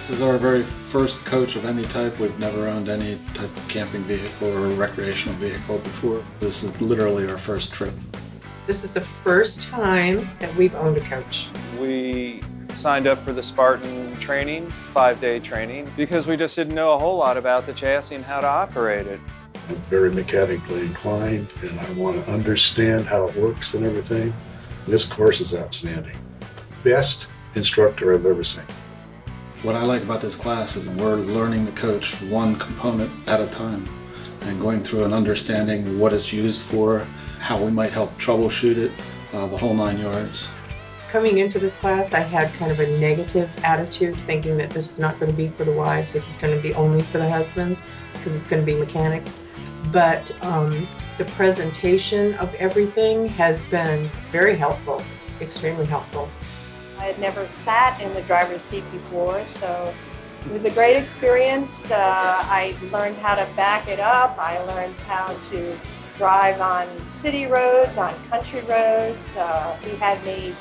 This is our very first coach of any type. We've never owned any type of camping vehicle or recreational vehicle before. This is literally our first trip. This is the first time that we've owned a coach. We signed up for the Spartan training, 5-day training, because we just didn't know a whole lot about the chassis and how to operate it. I'm very mechanically inclined and I want to understand how it works and everything. This course is outstanding. Best instructor I've ever seen. What I like about this class is we're learning the coach one component at a time and going through and understanding what it's used for, how we might help troubleshoot it, the whole 9 yards. Coming into this class, I had kind of a negative attitude, thinking that this is not going to be for the wives, this is going to be only for the husbands, because it's going to be mechanics. But the presentation of everything has been very helpful, extremely helpful. I had never sat in the driver's seat before, so it was a great experience. I learned how to back it up. I learned how to drive on city roads, on country roads. He had me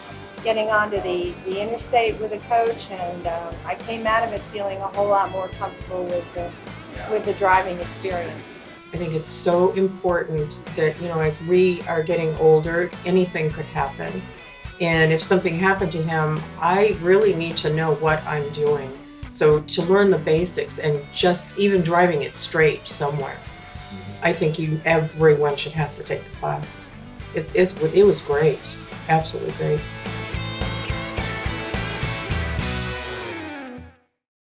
getting onto the interstate with a coach, and I came out of it feeling a whole lot more comfortable with the driving experience. I think it's so important that, as we are getting older, anything could happen. And if something happened to him, I really need to know what I'm doing. So to learn the basics and just even driving it straight somewhere, I think everyone should have to take the class. It was great, absolutely great.